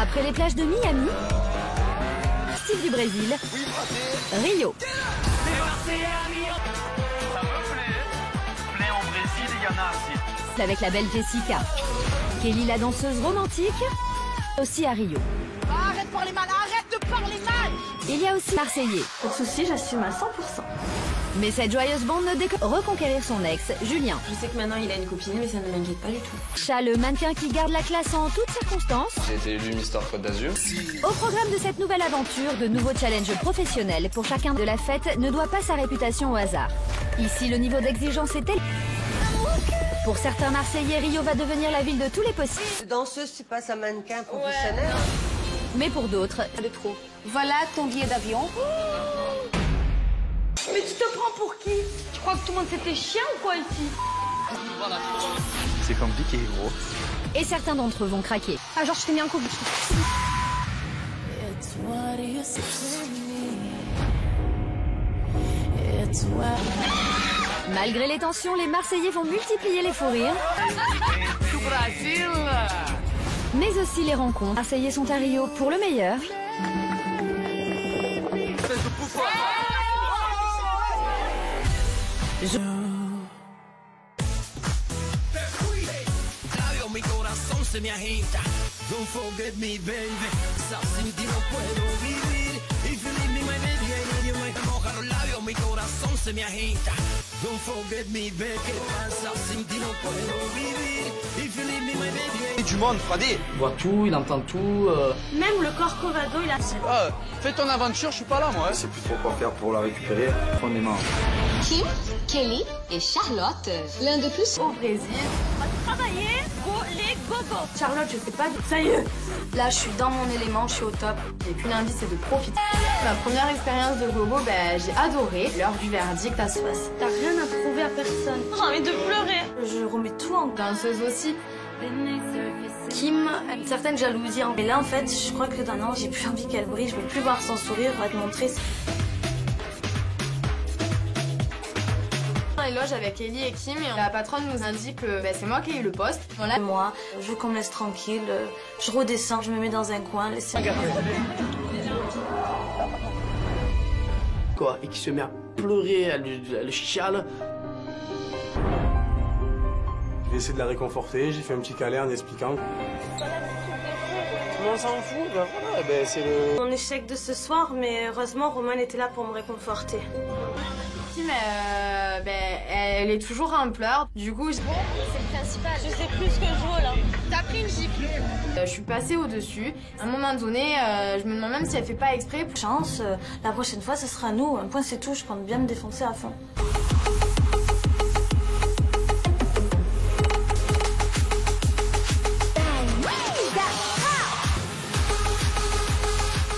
Après les plages de Miami, Steve du Brésil, Rio. En Brésil, il y en a assez. Avec la belle Jessica. Kelly, la danseuse romantique, aussi à Rio. Arrête de parler mal, arrête de parler mal. Il y a aussi Marseillais. Pas de soucis, j'assume à 100%. Mais cette joyeuse bande ne déconne reconquérir son ex, Julien. Je sais que maintenant il a une copine, mais ça ne m'inquiète pas du tout. Chat, le mannequin qui garde la classe en toutes circonstances. J'ai été élu Mister Côte d'Azur. Au programme de cette nouvelle aventure, de nouveaux challenges professionnels pour chacun de la fête ne doit pas sa réputation au hasard. Ici, le niveau d'exigence est tel. Pour certains Marseillais, Rio va devenir la ville de tous les possibles. Danseuse, c'est pas un mannequin professionnel. Mais pour d'autres, De trop. Voilà ton billet d'avion. Mais tu te prends pour qui? Tu crois que tout le monde c'était chien ou quoi ici? C'est compliqué, gros. et certains d'entre eux vont craquer. Ah, genre, je t'ai mis un coup. Malgré les tensions, les Marseillais vont multiplier les fous rires. Mais aussi les rencontres. Marseillais sont à Rio pour le meilleur. Et du monde, Fradé. Il voit tout, il entend tout. Même le Corcovado, il a... Ah, fais ton aventure, je suis pas là, moi. Je sais plus trop quoi faire pour la récupérer. On est mort. Kim, Kelly et Charlotte, l'un de plus Au Brésil. On va travailler pour les gogos. Charlotte, je sais pas. Ça y est. Là, je suis dans mon élément, je suis au top. Et puis lundi, c'est de profiter. Ma première expérience de gogo, j'ai adoré. L'heure du verdict, ça se passe. T'as rien à prouver à personne. J'ai envie de pleurer. Je remets tout en danseuse aussi. Kim a une certaine jalousie. Mais là, en fait, je crois que d'un an, j'ai plus envie qu'elle brille. Je veux plus voir son sourire, on va te montrer. On loge avec Ellie et Kim et la patronne nous indique que c'est moi qui ai eu le poste. Voilà. Moi, je veux qu'on me laisse tranquille. Je redescends, je me mets dans un coin. Quoi, et qui se met à pleurer, elle chiale. J'ai essayé de la réconforter, j'ai fait un petit câlin en expliquant. On s'en fout, voilà, c'est le... Mon échec de ce soir, mais heureusement, Roman était là pour me réconforter. Kim, elle est toujours en pleurs. Du coup, c'est le principal. Je sais plus ce que je veux là. T'as pris une gifle. Je suis passée au-dessus. À un moment donné, je me demande même si elle fait pas exprès. Chance, la prochaine fois, ce sera nous. Un point, c'est tout. Je compte bien me défoncer à fond.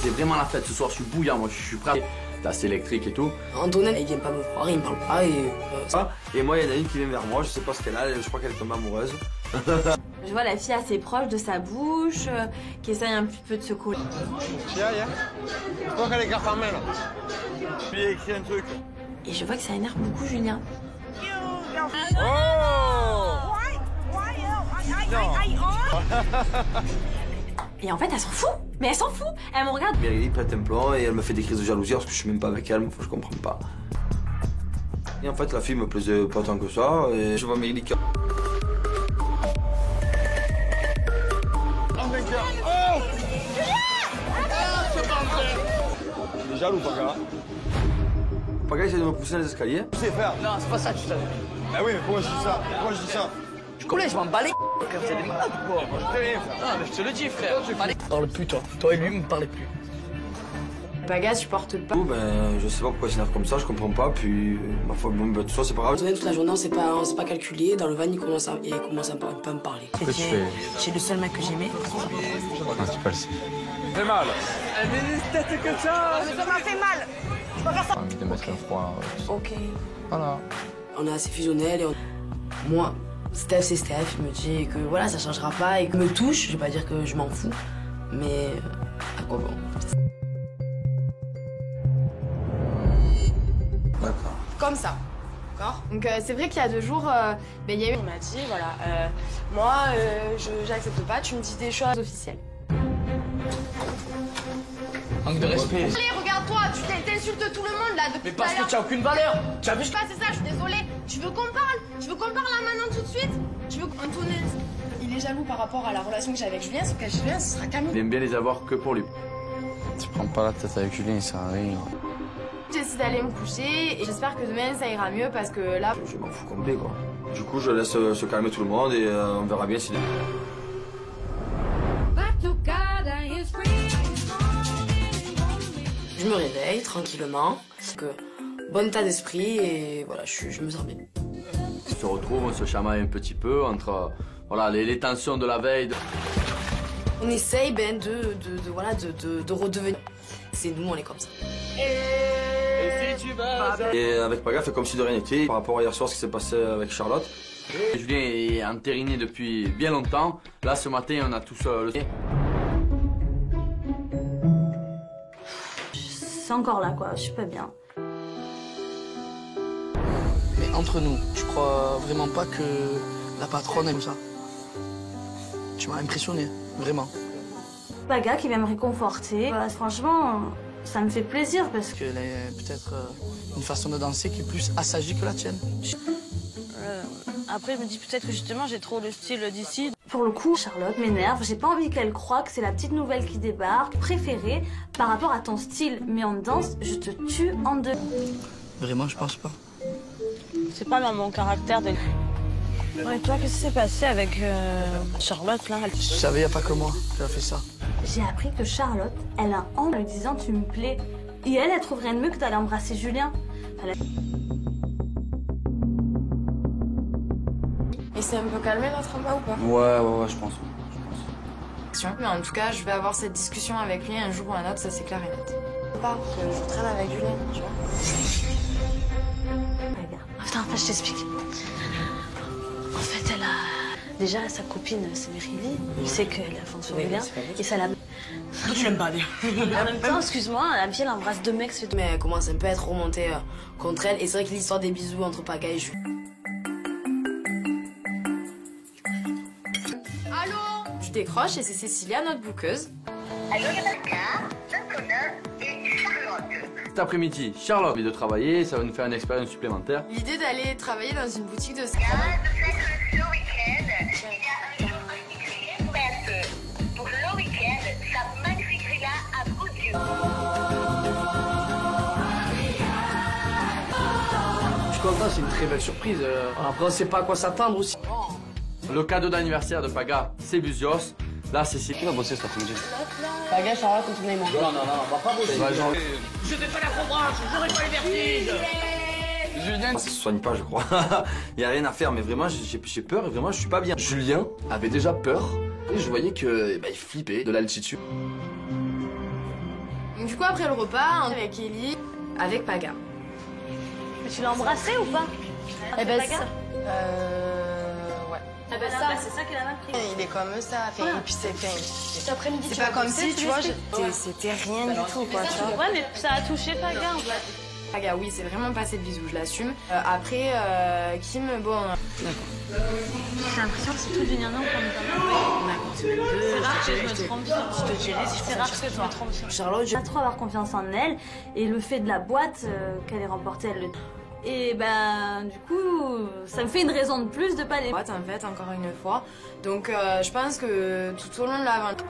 C'est vraiment la fête ce soir, je suis bouillant, moi je suis prêt. C'est assez électrique et tout. Antonin, il vient pas me voir, il me parle pas Et moi, il y en a une qui vient vers moi, je sais pas ce qu'elle a, je crois qu'elle est tombée amoureuse. Je vois la fille assez proche de sa bouche, qui essaye un petit peu de se coller. Tiens, je crois qu'elle est carte en main là. Je lui ai écrit un truc. Et je vois que ça énerve beaucoup Julien. Oh! Et en fait, elle s'en fout. Mais elle s'en fout. Elle me regarde. Mérélie pète un plomb et elle me fait des crises de jalousie parce que je suis même pas avec elle, je comprends pas. Et en fait, la fille me plaisait pas tant que ça et je vois Mérélie qui... Il est jaloux, Paga. Paga essaie de me pousser dans les escaliers. Tu sais faire. Non, c'est pas ça, tu savais. Ah oui, mais pourquoi je dis ça? Pourquoi je dis ça? Je connais, je m'en bats les c'est des malades ou quoi? Je sais rien faire. Non, mais je te le dis, frère. Parle plus, toi. Toi et lui, me parlez plus. Paga supporte pas. Du coup, je sais pas pourquoi il s'énerve comme ça, je comprends pas, puis ma foi, bon, tout ça c'est pas grave. Toute la journée, on s'est pas calculé. Dans le van, il commence à pas me parler. C'est le seul mec que j'aimais. C'est mal. Mais ça m'a fait mal. Je peux faire ça. Envie de mettre un froid. Ok. Voilà. On est assez fusionnels et moi, Steph, c'est Steph. Il me dit que voilà, ça changera pas et qu'il me touche. Je vais pas dire que je m'en fous, mais à quoi bon? D'accord. Comme ça. D'accord. Donc c'est vrai qu'il y a 2 jours, il y a eu... Il m'a dit, voilà, moi, j'accepte pas, tu me dis des choses officielles. Manque de respect. Allez, regarde-toi, tu t'insultes tout le monde là depuis Mais parce que tu n'as aucune valeur. Tu as vu? C'est ça, je suis désolée. Tu veux qu'on parle? Tu veux qu'on parle là maintenant tout de suite? Tu veux Antonin, il est jaloux par rapport à la relation que j'ai avec Julien, sauf que Julien, ce sera Camille. Il aime bien les avoir que pour lui. Tu prends pas la tête avec Julien, ça sert à rien. J'essaie d'aller me coucher et j'espère que demain ça ira mieux parce que là... Je m'en fous complet quoi. Du coup je laisse se calmer tout le monde et on verra bien si... Je me réveille tranquillement, bon état d'esprit et voilà, je me sens bien. On se retrouve, on se chamaille un petit peu entre voilà, les tensions de la veille. On essaye de redevenir. C'est nous, on est comme ça. Et avec Paga, fait comme si de rien n'était par rapport à hier soir ce qui s'est passé avec Charlotte. Julien est entériné depuis bien longtemps. Là ce matin on a tous le... C'est encore là quoi, je suis pas bien. Mais entre nous, je crois vraiment pas que la patronne aime ça. Tu m'as impressionné, vraiment. Paga qui vient me réconforter. Franchement, ça me fait plaisir parce que... Qu'elle a peut-être une façon de danser qui est plus assagie que la tienne. Après, je me dis peut-être que justement, j'ai trop le style d'ici. Pour le coup, Charlotte m'énerve. J'ai pas envie qu'elle croie que c'est la petite nouvelle qui débarque, préférée par rapport à ton style. Mais en danse, je te tue en deux. Vraiment, je pense pas. C'est pas dans mon caractère de... Ouais, toi, qu'est-ce qui s'est passé avec Charlotte, là? Je savais, y a pas que moi qui a fait ça. J'ai appris que Charlotte, elle a en lui disant tu me plais. Et elle trouverait rien de mieux que d'aller embrasser Julien. Et c'est un peu calmé notre combat ou pas? Ouais, je pense. Mais en tout cas, je vais avoir cette discussion avec lui un jour ou un autre, ça c'est clair et net. Pas que je traîne avec Julien, tu vois. Regarde. Attends, je t'explique. En fait, elle a... Déjà, sa copine, c'est Meryli. Il sait qu'elle a foncé Julien. Et ça l'a... Tu l'aimes pas bien. En même temps, excuse-moi, la fille, elle embrasse deux mecs. Mais elle commence un peu à être remontée contre elle. Et c'est vrai que l'histoire des bisous entre Paga et Julien... Allô? Je décroche et c'est Cécilia, notre bouqueuse. Allô, Rebecca, Antonin et Charlotte. Cet après-midi, Charlotte a envie de travailler, ça va nous faire une expérience supplémentaire. L'idée d'aller travailler dans une boutique de... Ce week-end, il y a une magnifique pour le week-end, sa magnifique villa à Boudieu. Je suis content, c'est une très belle surprise. Après, on sait pas à quoi s'attendre aussi. Le cadeau d'anniversaire de Paga, c'est Buzios. Là, c'est qui va bosser cet après-midi? Paga, Charlotte, Antonin et moi. Non, on va pas bosser. Je vais pas la comprendre, j'aurai pas le vertige. Julien, ça se soigne pas, je crois. Il y a rien à faire, mais vraiment, j'ai peur et vraiment, je suis pas bien. Julien avait déjà peur et je voyais que il flippait de l'altitude. Du coup, après le repas, avec Ellie, avec Paga. Mais tu l'as embrassé ou pas? Eh ben, Paga? Ouais. Ah ben ça, c'est ça qu'il a mal pris. Il est comme ça, et puis c'est Cet après-midi, c'est pas comme si, tu vois, c'était rien du tout, quoi, tu vois. Ouais, mais ça a touché Paga, en fait. Paga, oui, c'est vraiment passé de bisous, je l'assume. Après, Kim, bon... D'accord. J'ai l'impression que c'est tout du nien comme C'est rare que je me trompe sur. Je te dirais si c'est rare que je me trompe sur. Charlotte, je pas trop avoir confiance en elle. Et le fait de la boîte qu'elle ait remportée, elle le... Et ben, du coup, ça me fait une raison de plus de pas les... boîte, en fait, encore une fois. Donc, je pense que tout au long de l'aventure...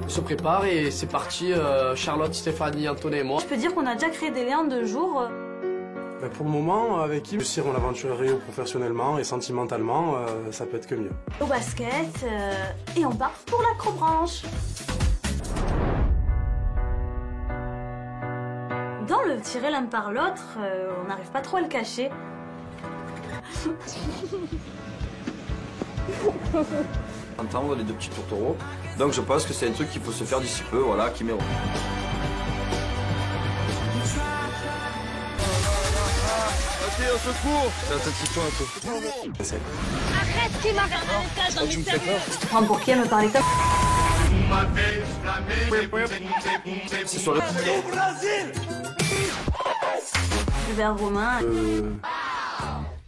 On se prépare et c'est parti. Charlotte, Stéphanie, Antonin et moi. Je peux dire qu'on a déjà créé des liens de jour. Ben pour le moment, avec qui réussir mon aventure Rio professionnellement et sentimentalement, ça peut être que mieux. Au basket, et on part pour l'acrobranche. Dans le tirer l'un par l'autre, on n'arrive pas trop à le cacher. Entendre les deux petits tourtereaux. Donc je pense que c'est un truc qu'il faut se faire d'ici peu, voilà, qui m'est... Ok, au secours. Attention un peu. Arrête, qui m'a fait un étage dans tu me fais peur. Tu te prends pour qui à me parler comme... C'est sur le... Hubert Romain.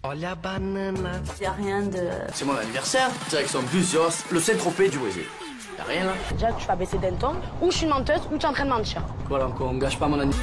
Oh la banane. Y a rien de... C'est mon anniversaire. Direction Buzios, le Saint-Tropez du Wésé. Y'a rien là. Déjà, tu vas baisser d'un ton, ou je suis une menteuse, ou tu es en train de mentir. Voilà, qu'on gâche pas mon année.